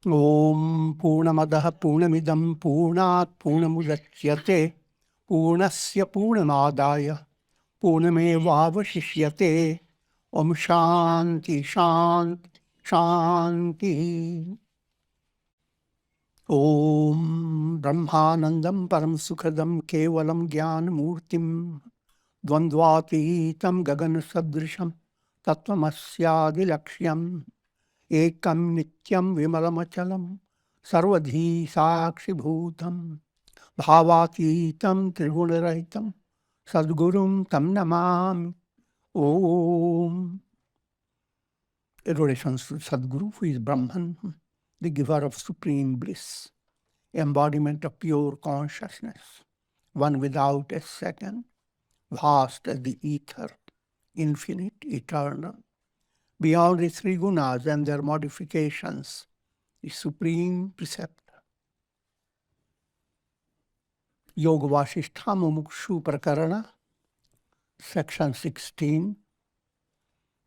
Om Purnamadaha Purnamidam Purnat Purnamudachyate Purnasya Purnamadaya Purnamevavashishyate Om Shanti Shanti Shanti. Om Brahmanandam Param Sukhadam Kevalam Gyan Murtim Dvandvatitam Gagan Sadrisham Tattvamasya Lakshyam Ekam Nityam Vimalamachalam Sarvadhi Sakshi Bhutam Bhavatitam Trigunarahitam Sadgurum Tam Namam. Om. Adorations to Sadguru, who is Brahman, the giver of supreme bliss, embodiment of pure consciousness, one without a second, vast as the ether, infinite, eternal, beyond the three gunas and their modifications, the supreme preceptor. Yoga Vasishtha Mumukshu Prakarana, section 16.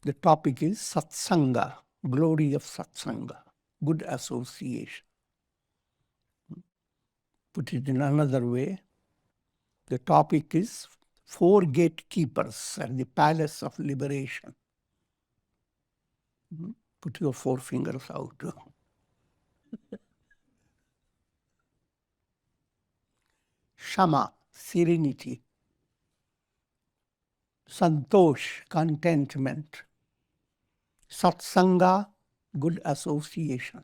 The topic is Satsanga, glory of Satsanga, good association. Put it in another way, the topic is four gatekeepers at the palace of liberation. Put your four fingers out. Shama, serenity. Santosh, contentment. Satsanga, good association.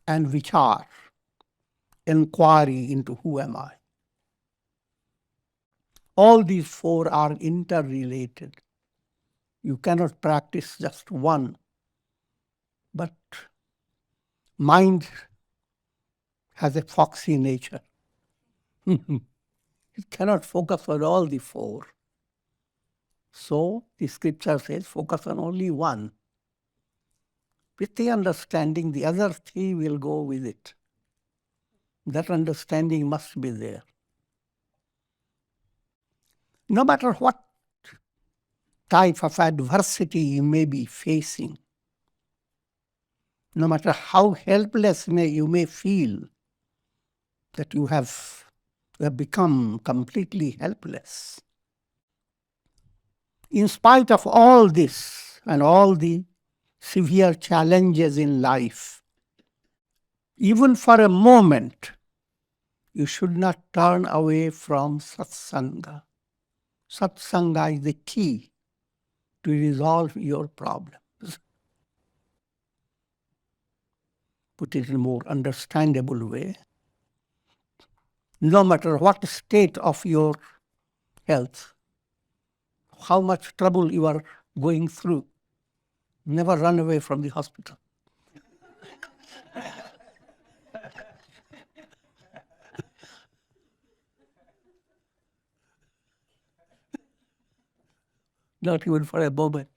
And vichar, inquiry into who am I. All these four are interrelated. You cannot practice just one, but mind has a foxy nature. It cannot focus on all the four. So the scripture says, focus on only one. With the understanding, the other three will go with it. That understanding must be there. No matter what type of adversity you may be facing, no matter how helpless you may feel, that you have become completely helpless. In spite of all this and all the severe challenges in life, even for a moment, you should not turn away from satsanga. Satsanga is the key to resolve your problems. Put it in a more understandable way. No matter what state of your health, how much trouble you are going through, never run away from the hospital. Not even for a moment.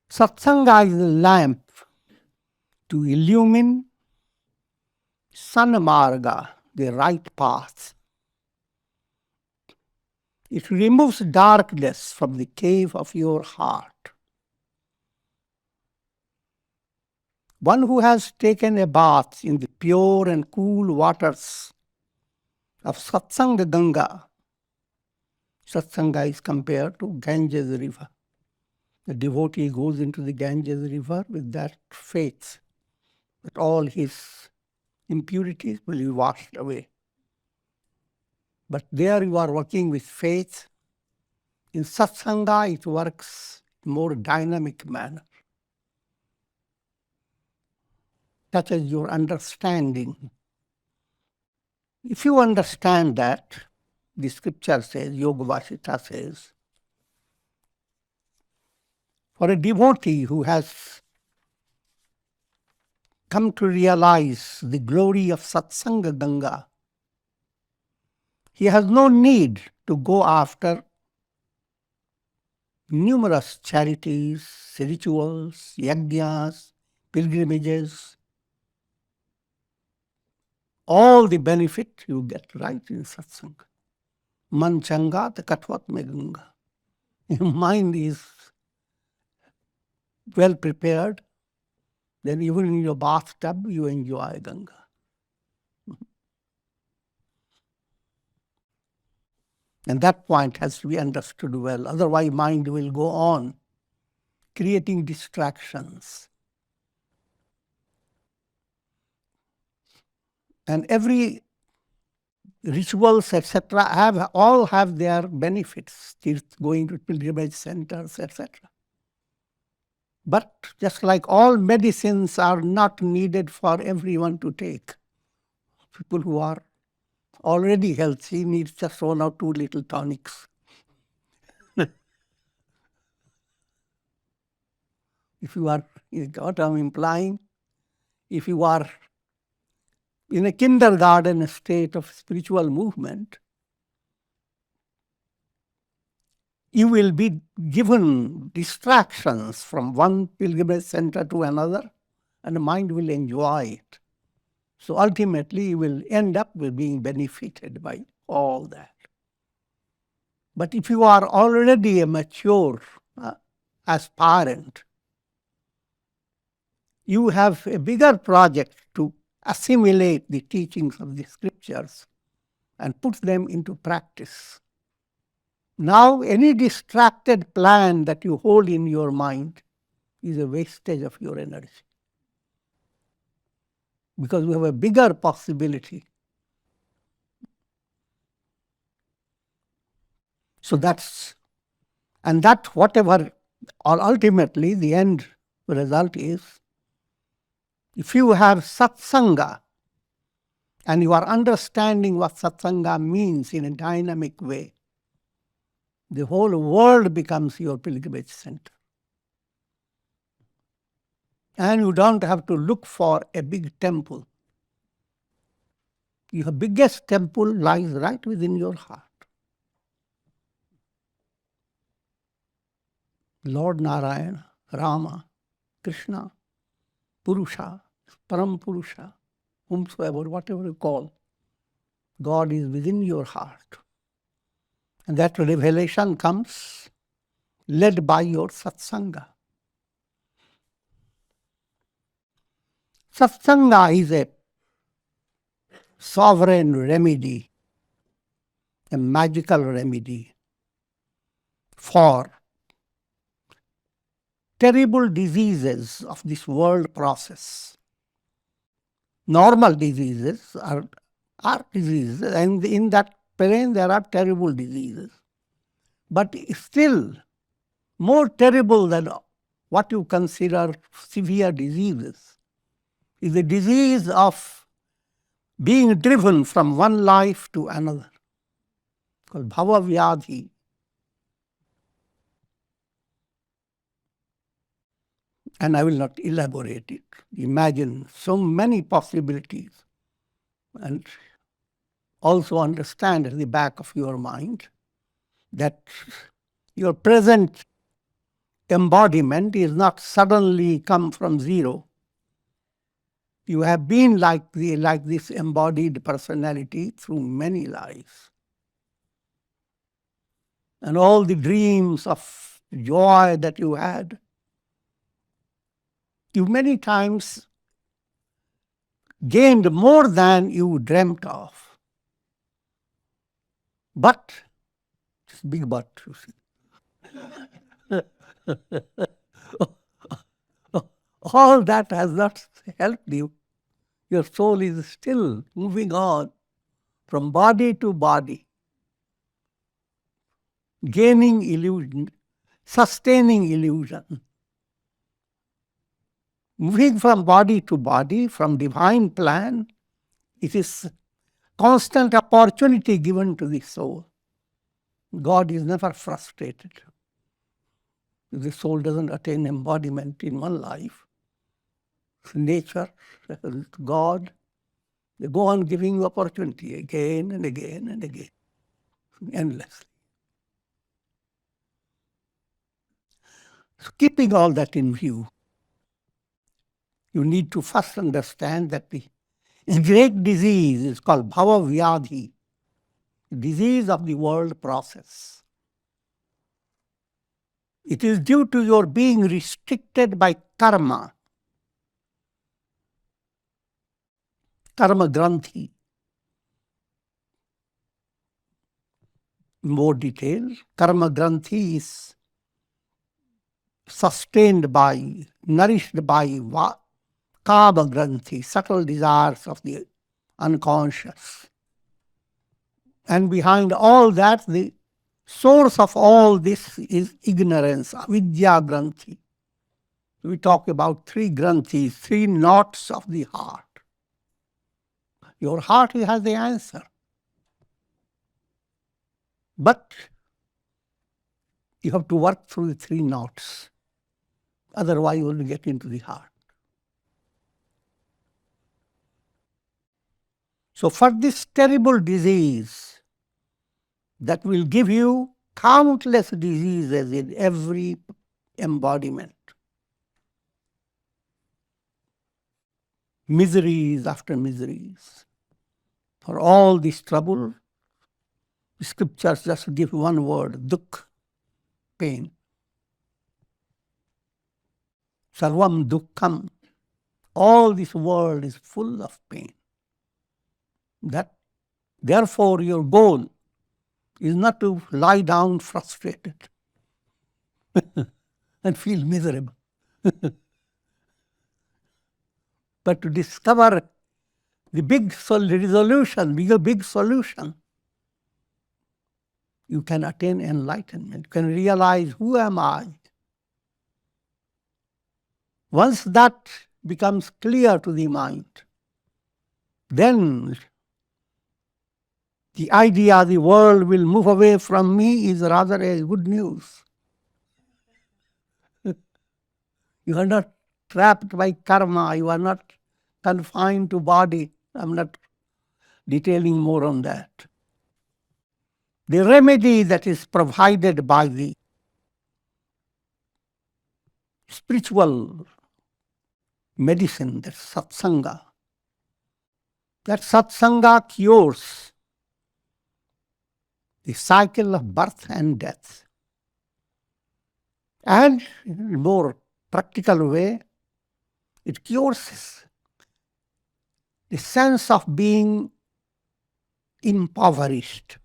Satsanga is a lamp to illumine Sanamarga, the right path. It removes darkness from the cave of your heart. One who has taken a bath in the pure and cool waters of Satsanga Ganga. Satsanga is compared to Ganges river. The devotee goes into the Ganges river with that faith that all his impurities will be washed away. But there you are working with faith. In Satsanga it works in a more dynamic manner. Touches your understanding. If you understand that, the scripture says, Yoga Vasishtha says, for a devotee who has come to realize the glory of Satsanga Ganga, he has no need to go after numerous charities, rituals, yajnas, pilgrimages. All the benefit you get right in Satsanga. Man Changat Katvat Me Ganga. Your mind is well prepared, then even in your bathtub you enjoy Ganga. And that point has to be understood well. Otherwise, mind will go on creating distractions. And every rituals, etc., all have their benefits, going to pilgrimage centers, etc. But just like all medicines are not needed for everyone to take, people who are already healthy need just one or two little tonics. If you are, what I'm implying, if you are in a kindergarten state of spiritual movement, you will be given distractions from one pilgrimage center to another, and the mind will enjoy it. So ultimately, you will end up with being benefited by all that. But if you are already a mature aspirant, you have a bigger project to assimilate the teachings of the scriptures and put them into practice. Now, any distracted plan that you hold in your mind is a wastage of your energy, because we have a bigger possibility. So that whatever, or ultimately the end result is, if you have satsanga and you are understanding what satsanga means in a dynamic way, the whole world becomes your pilgrimage center. And you don't have to look for a big temple. Your biggest temple lies right within your heart. Lord Narayana, Rama, Krishna, Purusha, Param Purusha, whomsoever, whatever you call, God is within your heart. And that revelation comes led by your satsanga. Satsanga is a sovereign remedy, a magical remedy for terrible diseases of this world process. Normal diseases are diseases, and in that plane there are terrible diseases. But still, more terrible than what you consider severe diseases is the disease of being driven from one life to another, called bhava vyadhi. And I will not elaborate it. Imagine so many possibilities, and also understand at the back of your mind that your present embodiment is not suddenly come from zero. You have been like this embodied personality through many lives. And all the dreams of joy that you had, you many times gained more than you dreamt of. But, this big but, you see. All that has not helped you. Your soul is still moving on from body to body, gaining illusion, sustaining illusion. Moving from body to body, from divine plan, it is constant opportunity given to the soul. God is never frustrated. If the soul doesn't attain embodiment in one life, nature, God, they go on giving you opportunity again and again and again, endlessly. So keeping all that in view, you need to first understand that the great disease is called bhava vyadhi, disease of the world process. It is due to your being restricted by karma. Karma granthi. More detail. Karma granthi is sustained by, nourished by kama granthi, subtle desires of the unconscious. And behind all that, the source of all this is ignorance, avidya granthi. We talk about three granthis, three knots of the heart. Your heart has the answer. But you have to work through the three knots. Otherwise, you will get into the heart. So for this terrible disease that will give you countless diseases in every embodiment, miseries after miseries, for all this trouble, the scriptures just give one word, dukh, pain. Sarvam dukkham. All this world is full of pain. That, therefore, your goal is not to lie down frustrated and feel miserable, but to discover the big resolution, big solution. You can attain enlightenment, you can realize, who am I? Once that becomes clear to the mind, then the idea the world will move away from me is rather a good news. You are not trapped by karma, you are not confined to body. I'm not detailing more on that. The remedy that is provided by the spiritual medicine, that satsanga, cures the cycle of birth and death. And in a more practical way, it cures the sense of being impoverished.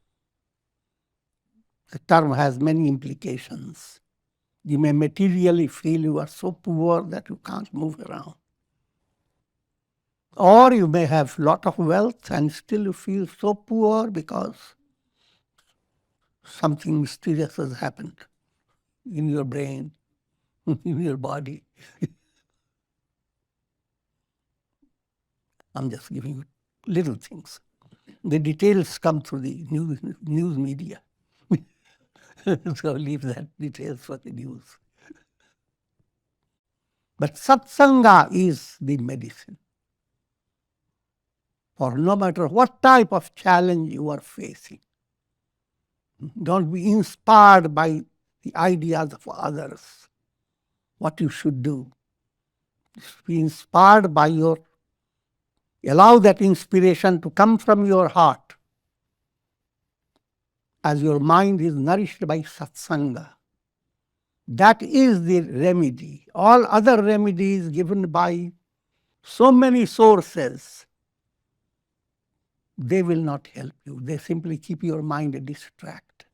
The term has many implications. You may materially feel you are so poor that you can't move around. Or you may have a lot of wealth and still you feel so poor because something mysterious has happened in your brain, in your body. I'm just giving you little things. The details come through the news media. So leave that details for the news. But satsanga is the medicine. For no matter what type of challenge you are facing, don't be inspired by the ideas of others, what you should do. Be inspired by allow that inspiration to come from your heart, as your mind is nourished by satsanga. That is the remedy. All other remedies given by so many sources, they will not help you. They simply keep your mind distracted.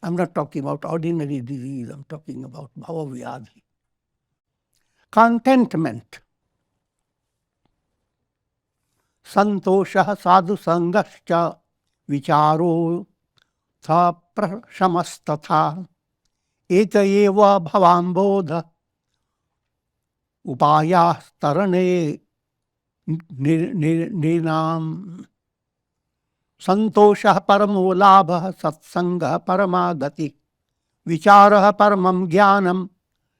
I'm not talking about ordinary disease, I'm talking about bhavavyadhi. Contentment. Santosha sadhu sangascha vicharo tha prashamastatha eta eva bhavambodha upaya tarane ninam. Santosha paramo labha satsanga paramagati vichara paramam jnanam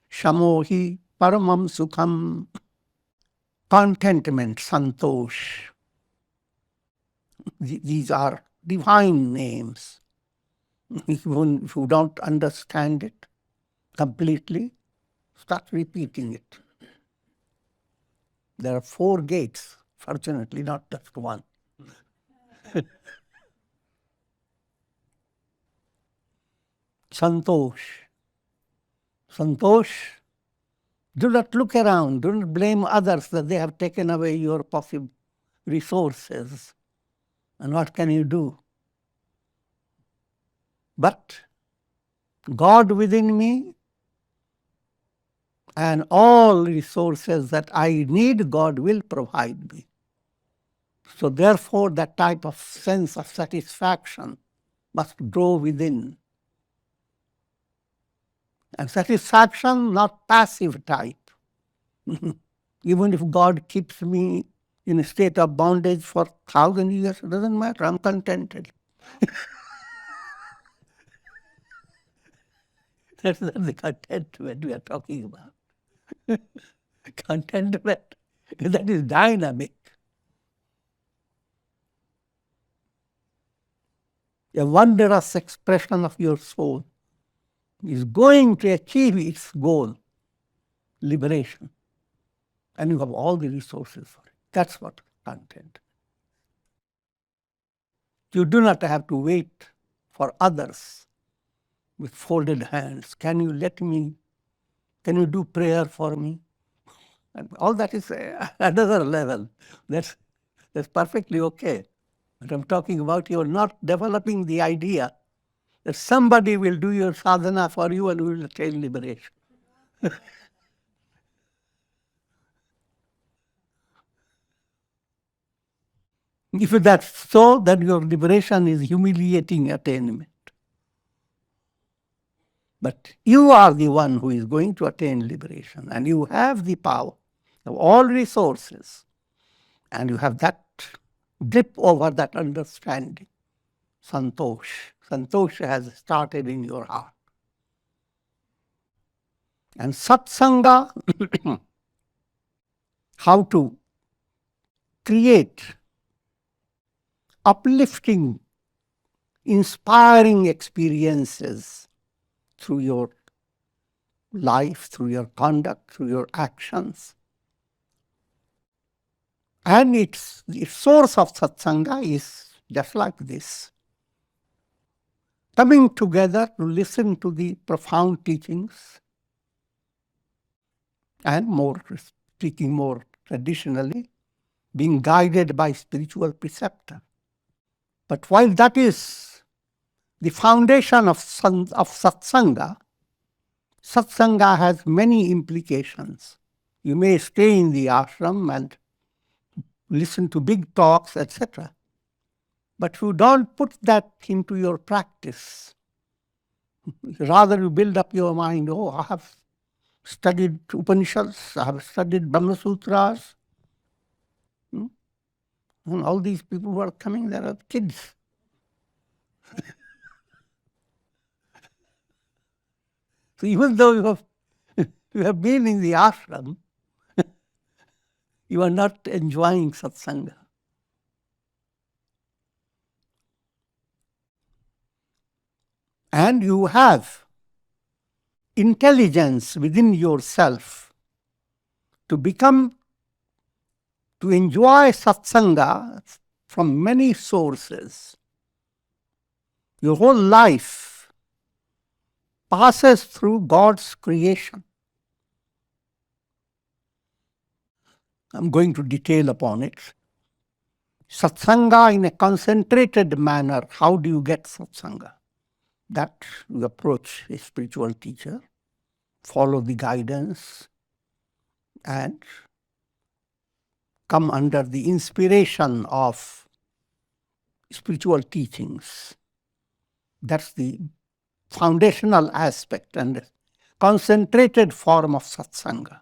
shamohi paramam sukham. Contentment, santosh. These are divine names. If you don't understand it completely, start repeating it. There are 4 gates, fortunately not just one. Santosh. Santosh, do not look around. Do not blame others that they have taken away your possible resources. And what can you do? But God within me and all resources that I need, God will provide me. So therefore, that type of sense of satisfaction must grow within. And satisfaction, not passive type. Even if God keeps me in a state of bondage for 1,000 years, it doesn't matter, I'm contented. That's the contentment we are talking about. Contentment, that is dynamic. A wondrous expression of your soul is going to achieve its goal, liberation. And you have all the resources for it. That's what content. You do not have to wait for others with folded hands. Can you do prayer for me? And all that is another level. That's perfectly okay. But I'm talking about you're not developing the idea that somebody will do your sadhana for you and will attain liberation. If that's so, then your liberation is humiliating attainment. But you are the one who is going to attain liberation, and you have the power of all resources, and you have that grip over that understanding. Santosh. Santosh has started in your heart. And satsanga, how to create uplifting, inspiring experiences through your life, through your conduct, through your actions. And the source of satsanga is just like this. Coming together to listen to the profound teachings and speaking more traditionally, being guided by spiritual preceptor. But while that is the foundation of satsanga, satsanga has many implications. You may stay in the ashram and listen to big talks, etc. But you don't put that into your practice. Rather, you build up your mind, oh, I have studied Upanishads, I have studied Brahma Sutras. And all these people who are coming, they are kids. So even though you have been in the ashram, you are not enjoying satsanga. And you have intelligence within yourself to enjoy satsanga from many sources. Your whole life passes through God's creation. I'm going to detail upon it. Satsanga in a concentrated manner. How do you get satsanga? That you approach a spiritual teacher, follow the guidance, and come under the inspiration of spiritual teachings. That's the foundational aspect and concentrated form of satsanga.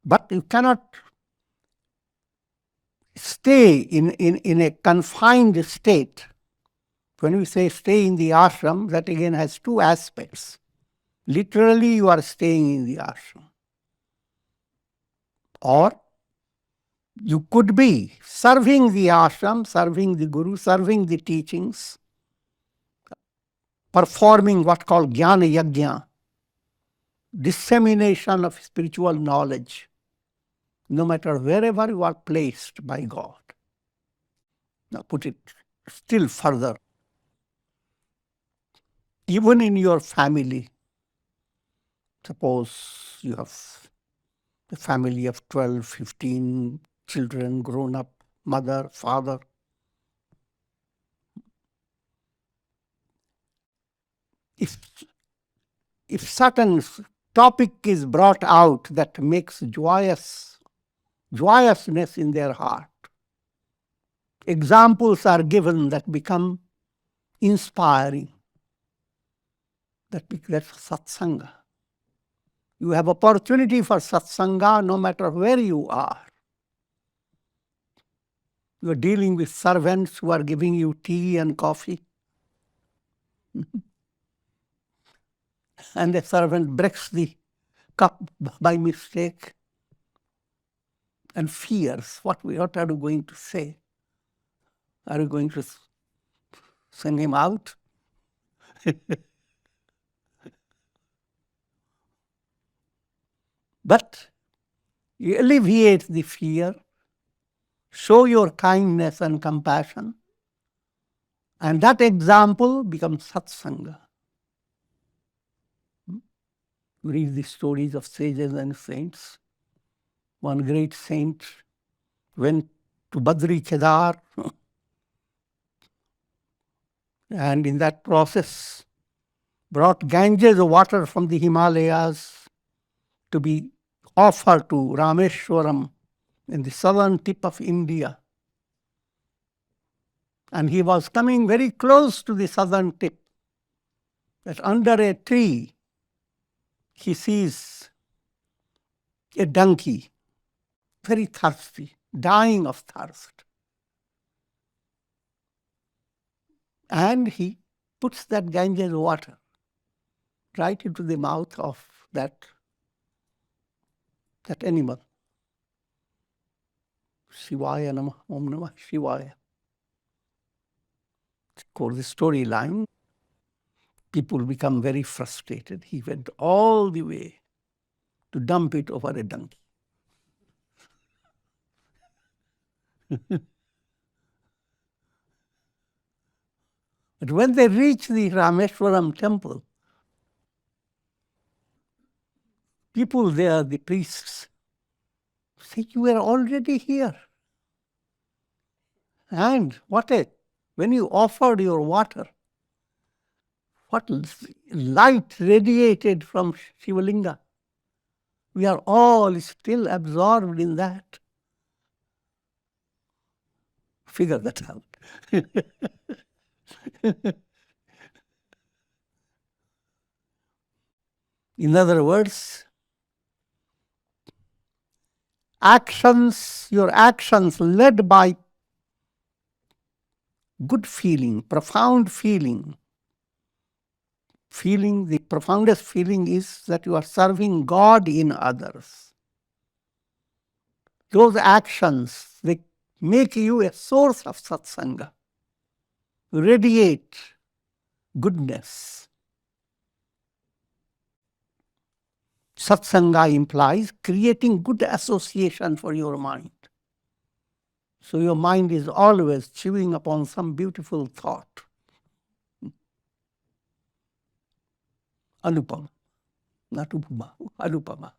But you cannot stay in a confined state. When we say stay in the ashram, that again has two aspects. Literally, you are staying in the ashram. Or you could be serving the ashram, serving the guru, serving the teachings, performing what called jnana yajna, dissemination of spiritual knowledge, no matter wherever you are placed by God. Now put it still further. Even in your family, Suppose you have a family of 12, 15 children, grown up, mother, father. If certain topic is brought out that makes joyousness in their heart, examples are given that become inspiring. That's satsanga. You have opportunity for satsanga no matter where you are. You are dealing with servants who are giving you tea and coffee. And the servant breaks the cup by mistake and fears. What are you going to say? Are you going to send him out? But you alleviate the fear, show your kindness and compassion, and that example becomes satsanga. Read the stories of sages and saints. One great saint went to Badri Kedar, and in that process brought Ganges water from the Himalayas to be offered to Rameshwaram in the southern tip of India. And he was coming very close to the southern tip, that under a tree he sees a donkey, very thirsty, dying of thirst. And he puts that Ganges water right into the mouth of that animal. Shivaya Namah, Om Namah Shivaya. Of course, the storyline, people become very frustrated. He went all the way to dump it over a donkey. But when they reach the Rameshwaram temple, people there, the priests, say, "You were already here. And when you offered your water, what light radiated from Shivalinga. We are all still absorbed in that." Figure that out. In other words, your actions led by good feeling, profound feeling. The profoundest feeling is that you are serving God in others. Those actions, they make you a source of satsanga, radiate goodness. Satsanga implies creating good association for your mind. So your mind is always chewing upon some beautiful thought. Anupama, not Upama, Anupama.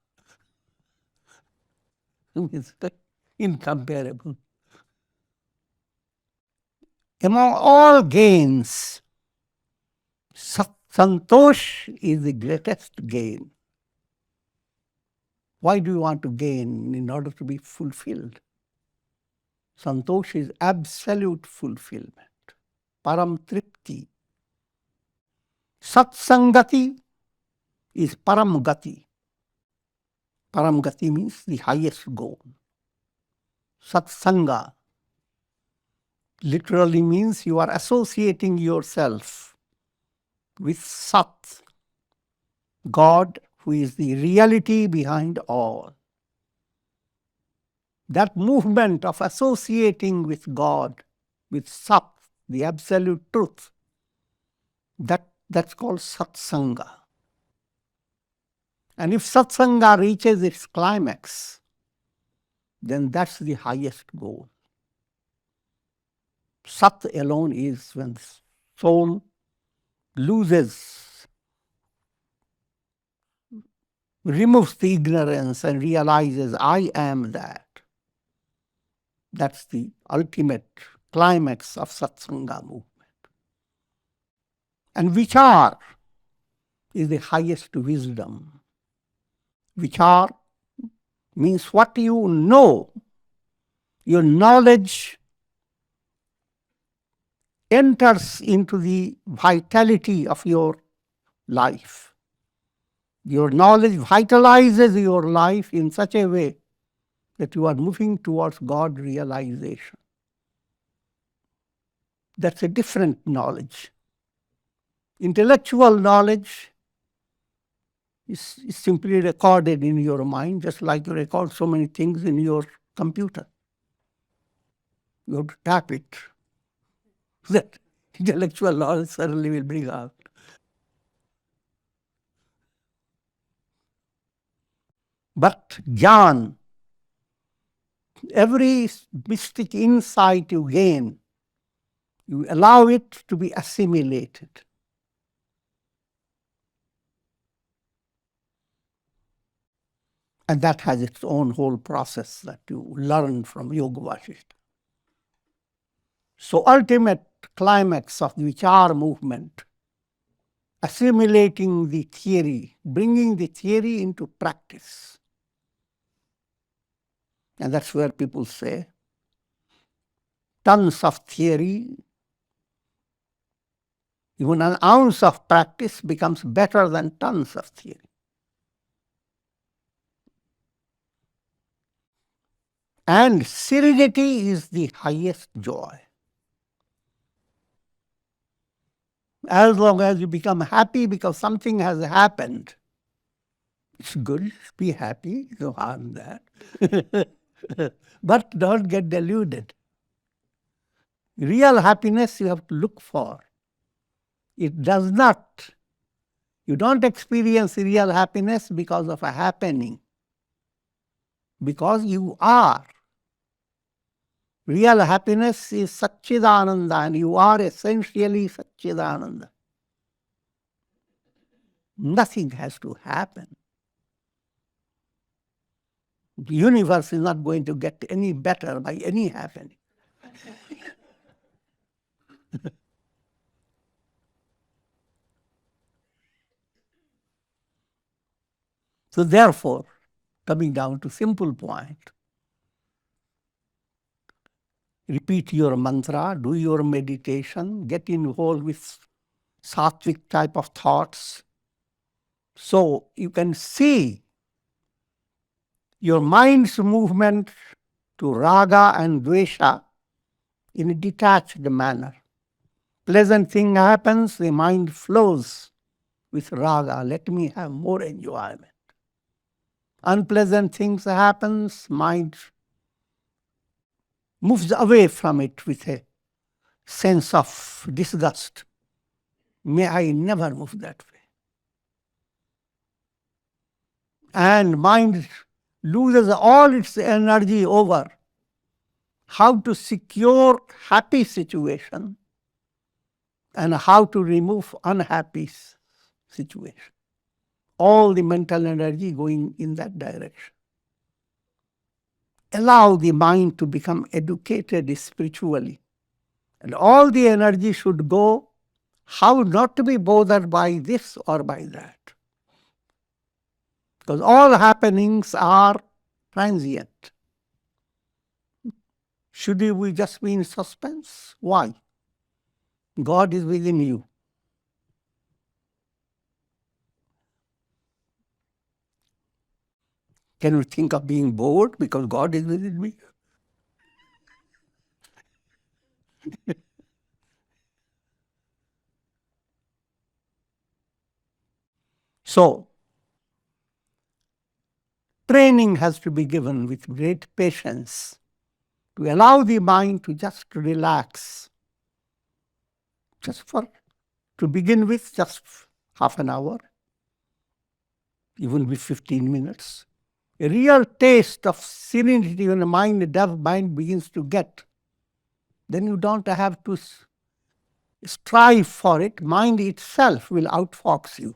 It's incomparable. Among all gains, santosh is the greatest gain. Why do you want to gain? In order to be fulfilled. Santosh is absolute fulfillment, param tripti. Satsangati is param gati. Param gati means the highest goal. Satsanga literally means you are associating yourself with Sat, God, who is the reality behind all. That movement of associating with God, with Sat, the absolute truth, that's called satsanga. And if satsanga reaches its climax, then that's the highest goal. Sat alone is when the soul loses removes the ignorance and realizes, I am that. That's the ultimate climax of Satsanga movement. And vichar is the highest wisdom. Vichar means what you know. Your knowledge enters into the vitality of your life. Your knowledge vitalizes your life in such a way that you are moving towards God realization. That's a different knowledge. Intellectual knowledge is simply recorded in your mind, just like you record so many things in your computer. You have to tap it. That intellectual knowledge suddenly will bring out. But jnana, every mystic insight you gain, you allow it to be assimilated. And that has its own whole process that you learn from Yoga Vasishtha. So ultimate climax of the Vichar movement, assimilating the theory, bringing the theory into practice. And that's where people say, tons of theory, even an ounce of practice becomes better than tons of theory. And serenity is the highest joy. As long as you become happy because something has happened, it's good, be happy, no harm that. But don't get deluded. Real happiness you have to look for. It does not. You don't experience real happiness because of a happening. Because you are. Real happiness is Satchidananda, and you are essentially Satchidananda. Nothing has to happen. The universe is not going to get any better by any happening. So therefore, coming down to simple point, repeat your mantra, do your meditation, get involved with sattvic type of thoughts. So you can see your mind's movement to raga and dvesha in a detached manner. Pleasant thing happens, the mind flows with raga. Let me have more enjoyment. Unpleasant things happens, mind moves away from it with a sense of disgust. May I never move that way. And mind loses all its energy over how to secure happy situation and how to remove unhappy situation. All the mental energy going in that direction. Allow the mind to become educated spiritually. And all the energy should go how not to be bothered by this or by that. Because all happenings are transient. Should we just be in suspense? Why? God is within you. Can you think of being bored because God is within me? So, training has to be given with great patience to allow the mind to just relax. Just to begin with, just half an hour, even with 15 minutes. A real taste of serenity when the mind, the deaf mind begins to get. Then you don't have to strive for it. Mind itself will outfox you.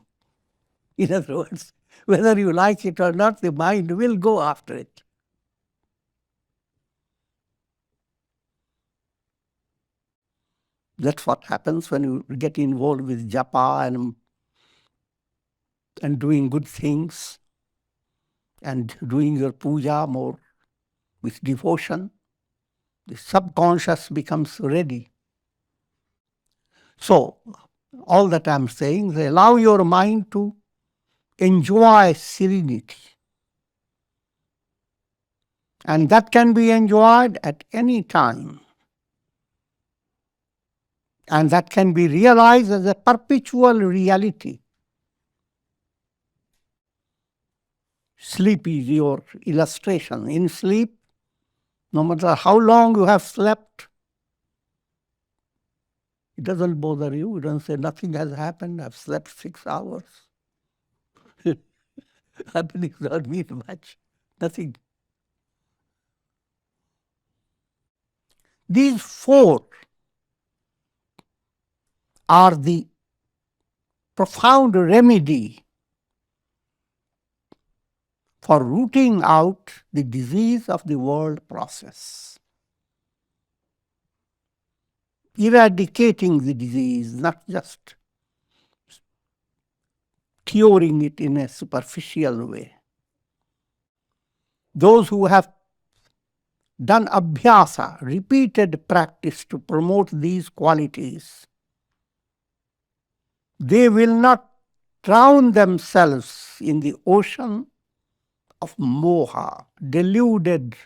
In other words, Whether you like it or not, the mind will go after it. That's what happens when you get involved with japa and doing good things and doing your puja more with devotion. The subconscious becomes ready. So, all that I'm saying is allow your mind to enjoy serenity. And that can be enjoyed at any time. And that can be realized as a perpetual reality. Sleep is your illustration. In sleep, no matter how long you have slept, it doesn't bother you. You don't say, nothing has happened. I've slept 6 hours. Happening doesn't mean much. Nothing. These 4 are the profound remedy for rooting out the disease of the world process. Eradicating the disease, not just curing it in a superficial way. Those who have done abhyasa, repeated practice to promote these qualities, they will not drown themselves in the ocean of moha, deluded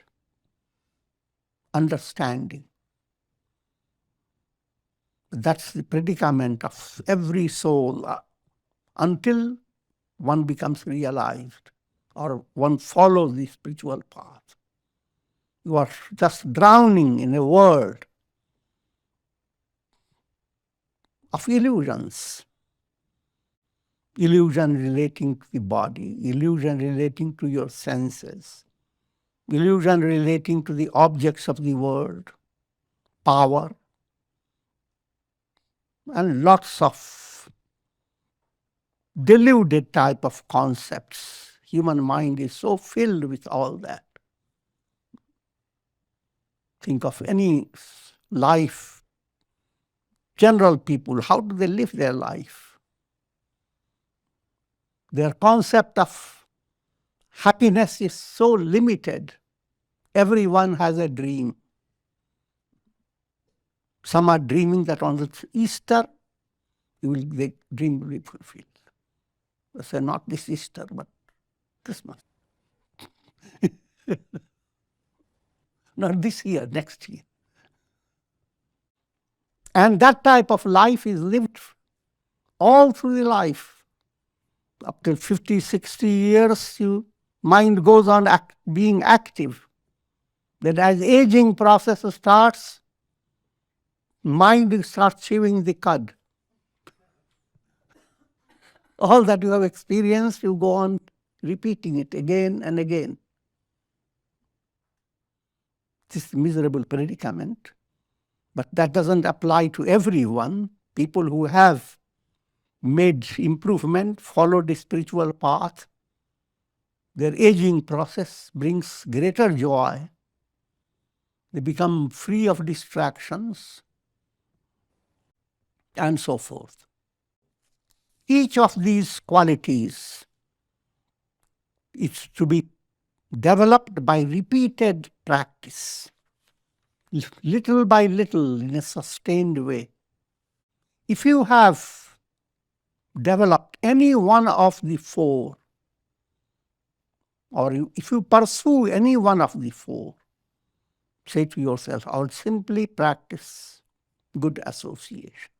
understanding. That's the predicament of every soul until one becomes realized or one follows the spiritual path. You are just drowning in a world of illusions. Illusion relating to the body, illusion relating to your senses, illusion relating to the objects of the world, power, and lots of deluded type of concepts. Human mind is so filled with all that. Think of any life, general people, how do they live their life? Their concept of happiness is so limited. Everyone has a dream. Some are dreaming that on the Easter, the dream will be fulfilled. They say, not this Easter, but Christmas. Not this year, next year. And that type of life is lived all through the life. Up till 50, 60 years, your mind goes on being active. Then as aging process starts, mind starts chewing the cud. All that you have experienced, you go on repeating it again and again. This miserable predicament. But that doesn't apply to everyone. People who have made improvement, followed the spiritual path, their aging process brings greater joy. They become free of distractions, and so forth. Each of these qualities is to be developed by repeated practice, little by little, in a sustained way. If you have developed any one of the 4, or if you pursue any one of the 4, say to yourself, I will simply practice good association.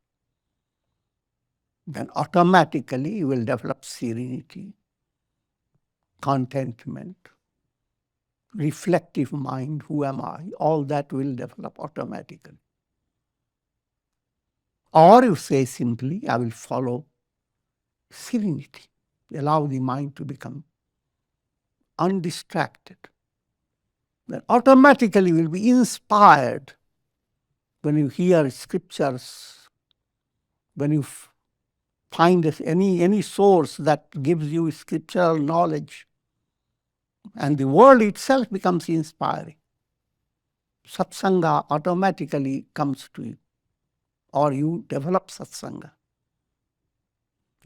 Then automatically you will develop serenity, contentment, reflective mind, who am I? All that will develop automatically. Or you say simply, I will follow serenity, allow the mind to become undistracted. Then automatically you will be inspired when you hear scriptures, when you find any source that gives you scriptural knowledge, and the world itself becomes inspiring. Satsanga automatically comes to you, or you develop satsanga.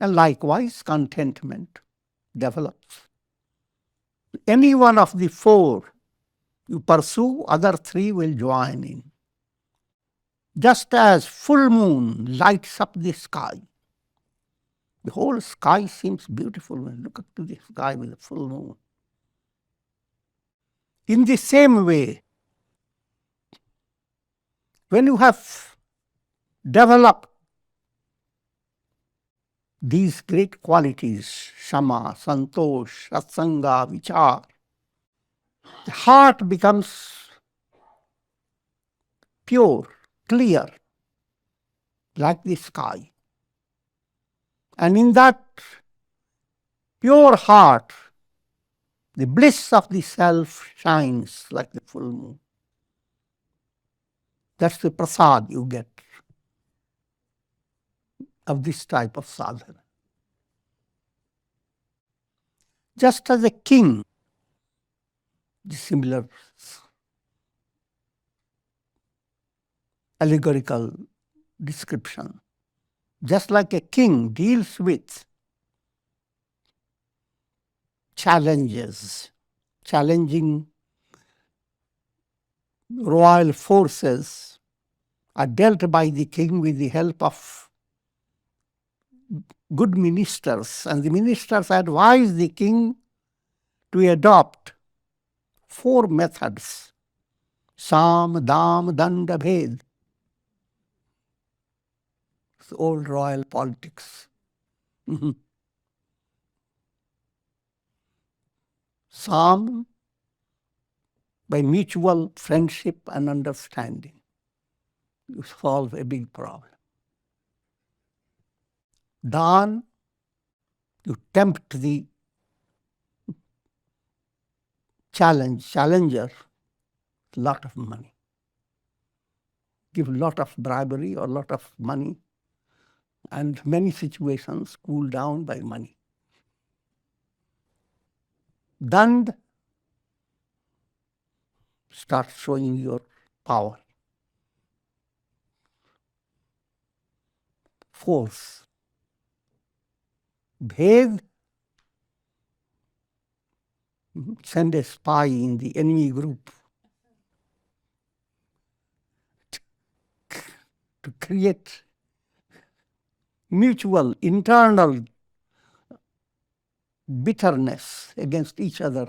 And likewise, contentment develops. Any one of the four you pursue, other three will join in. Just as full moon lights up the sky, the whole sky seems beautiful when you look up to the sky with a full moon. In the same way, when you have developed these great qualities, shama, santosh, satsanga, vichar, the heart becomes pure, clear, like the sky. And in that pure heart, the bliss of the self shines like the full moon. That's the prasad you get of this type of sadhana. Just as a king, the similar allegorical description, just like a king deals with challenges, challenging royal forces are dealt by the king with the help of good ministers, and the ministers advise the king to adopt 4 methods: Sam, Dam, Danda, Bhed. It's old royal politics. Sam, by mutual friendship and understanding, you solve a big problem. Dan, you tempt the challenger, lot of money. Give a lot of bribery or lot of money, and many situations cool down by money. Dand, start showing your power. Force. Bhed, send a spy in the enemy group to create mutual internal bitterness against each other,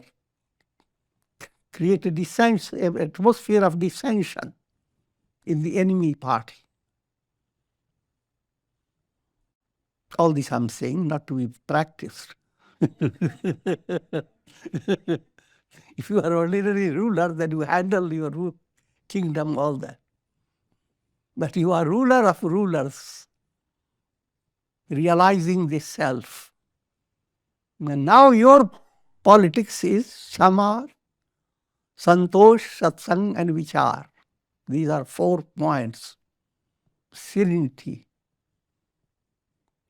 create an atmosphere of dissension in the enemy party. All this I'm saying not to be practiced. If you are ordinary ruler, then you handle your kingdom, all that. But you are ruler of rulers, realizing the self. And now your politics is shama, santosh, satsang, and vichar. These are 4 points: serenity,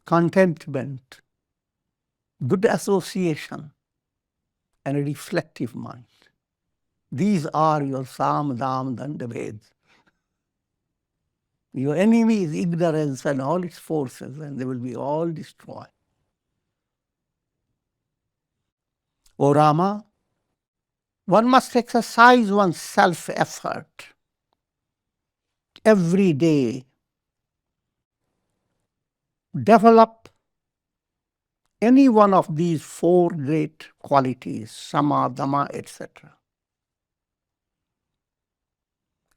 contentment, good association, and a reflective mind. These are your Sam, Dam, Danda, Bhed. Your enemy is ignorance and all its forces, and they will be all destroyed. O Rama, one must exercise one's self-effort every day, develop any one of these 4 great qualities, sama, dama, etc.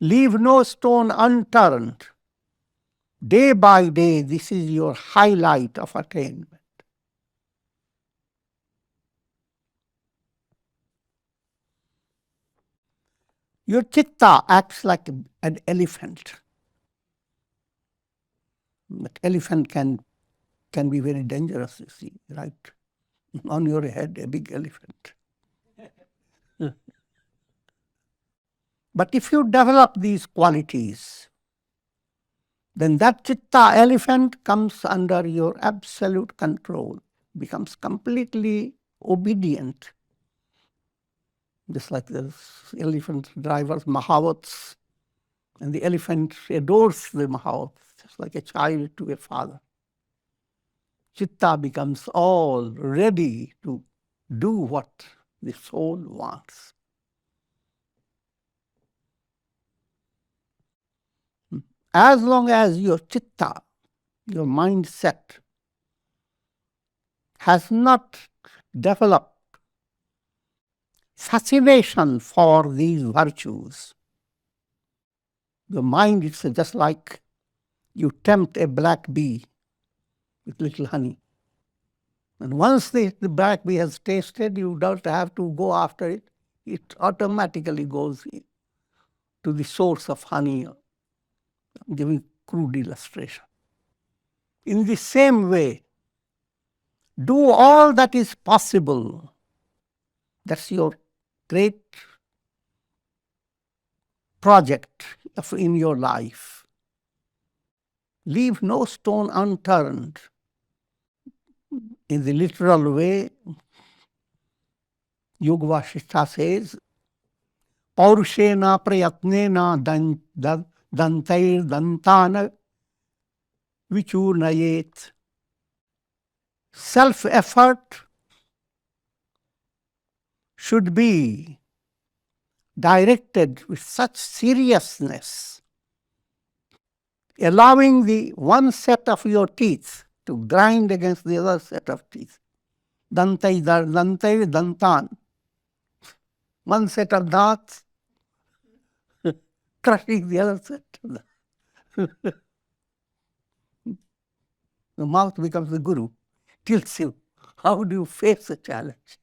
Leave no stone unturned. Day by day, this is your highlight of attainment. Your chitta acts like an elephant. But elephant can be very dangerous, you see, right? On your head, a big elephant. But if you develop these qualities, then that chitta elephant comes under your absolute control, becomes completely obedient. Just like the elephant drivers, Mahauts, and the elephant adores the Mahaut, just like a child to a father. Chitta becomes all ready to do what the soul wants. As long as your chitta, your mindset, has not developed fascination for these virtues, the mind is just like you tempt a black bee with little honey. And once the black bee has tasted, you don't have to go after it. It automatically goes to the source of honey, giving crude illustration. In the same way, do all that is possible. That's your great project in your life. Leave no stone unturned. In the literal way, Yoga Vasishtha says, Paurushena prayatnena dantair dantana vichurnayet. Self-effort should be directed with such seriousness, allowing the one set of your teeth to grind against the other set of teeth. Dantai dantan. One set of dants crushing the other set. The mouth becomes the guru, tilts you. How do you face the challenge?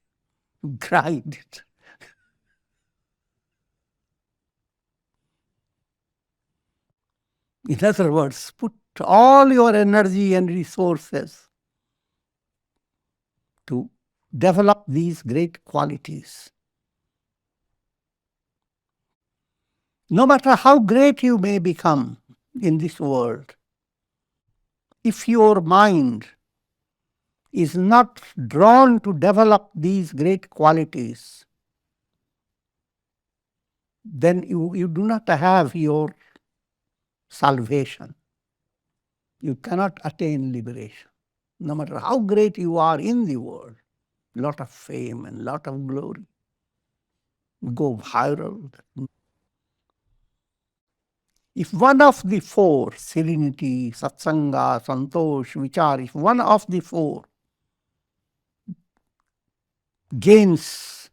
Grind it. In other words, put all your energy and resources to develop these great qualities. No matter how great you may become in this world, if your mind is not drawn to develop these great qualities, then you do not have your salvation. You cannot attain liberation. No matter how great you are in the world, lot of fame and lot of glory, go viral. If one of the four, serenity, satsanga, santosh, vichar, if one of the four gains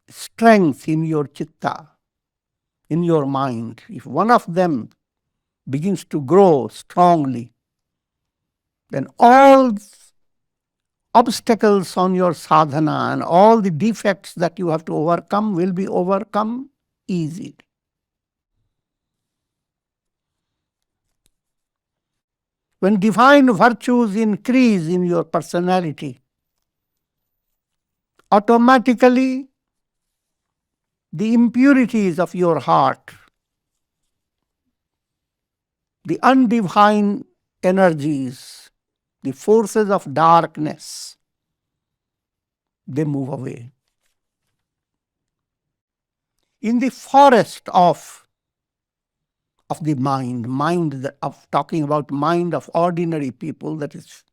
strength in your chitta, in your mind, if one of them begins to grow strongly, then all obstacles on your sadhana and all the defects that you have to overcome will be overcome easily. When divine virtues increase in your personality, automatically the impurities of your heart, the undivine energies, the forces of darkness, they move away. In the forest of the mind of talking about mind of ordinary people, that is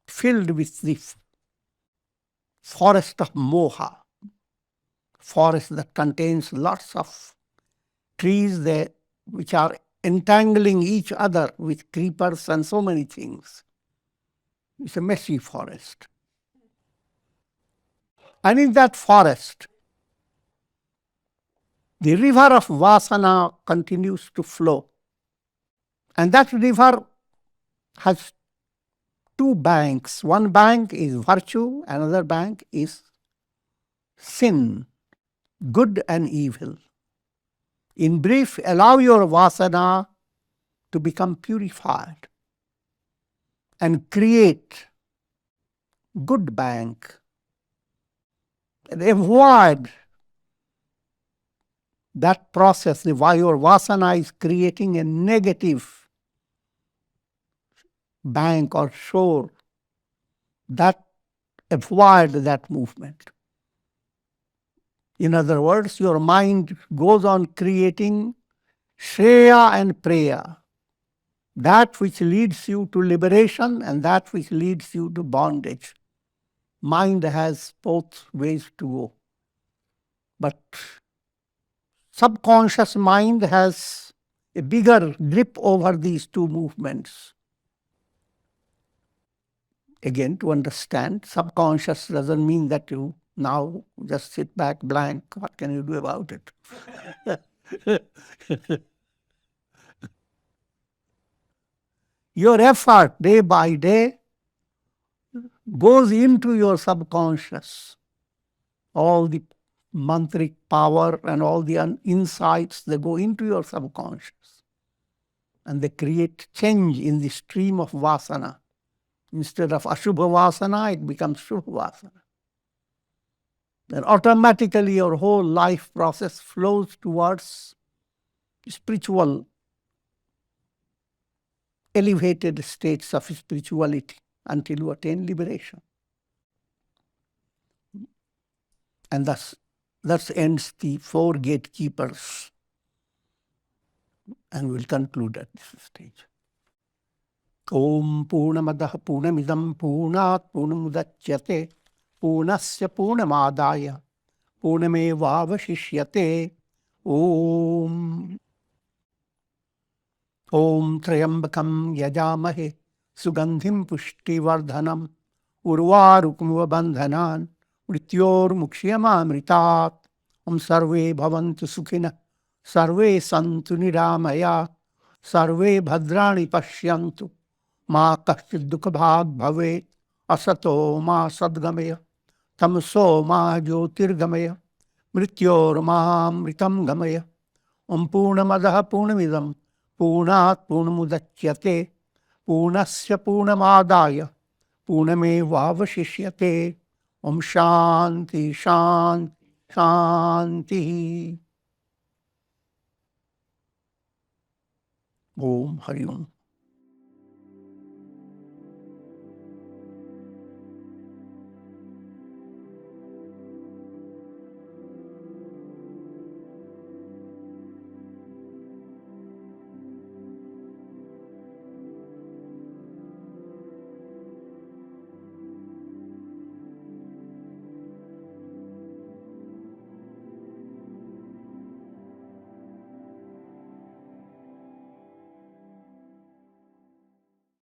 filled with the forest of moha, forest that contains lots of trees there which are entangling each other with creepers and so many things. It's a messy forest. And in that forest, the river of Vasana continues to flow. And that river has two banks. One bank is virtue, another bank is sin, good and evil. In brief, allow your Vasana to become purified and create good bank and avoid that process, your vasana is creating a negative bank or shore, that avoid that movement. In other words, your mind goes on creating shreya and preya, that which leads you to liberation and that which leads you to bondage. Mind has both ways to go. But subconscious mind has a bigger grip over these two movements. Again, to understand, subconscious doesn't mean that you now just sit back blank. What can you do about it? Your effort day by day goes into your subconscious. All the mantric power and all the insights, they go into your subconscious. And they create change in the stream of vasana. Instead of Ashubha Vasana, it becomes Shubha Vasana. Then automatically your whole life process flows towards spiritual, elevated states of spirituality until you attain liberation. And thus ends the four gatekeepers. And we'll conclude at this stage. Om Purnamadah Purnamidam Purnat Purnamudachyate Purnasya Purnamadaya Purnamevavashishyate. Om Trayambakam Yajamahe Sugandhim Pushtivardhanam Urvarukmuva Bandhanan Mrityor Mukshyamamritat. Om Sarve Bhavantu Sukhina Sarve Santu Niramaya Sarve Bhadrani Pashyantu Ma Kashchid Dukha Bhag Bhavet Asato Ma Sadgamaya Tamso Ma Jyotirgamaya Mrityor Ma Mritam Gamaya. Om Purnamadaha Purnamidam Purnat Purnamudachyate Purnasya Purnamadaya Purnamevavashishyate. Om Shanti Shanti Shanti. Om Hari Om.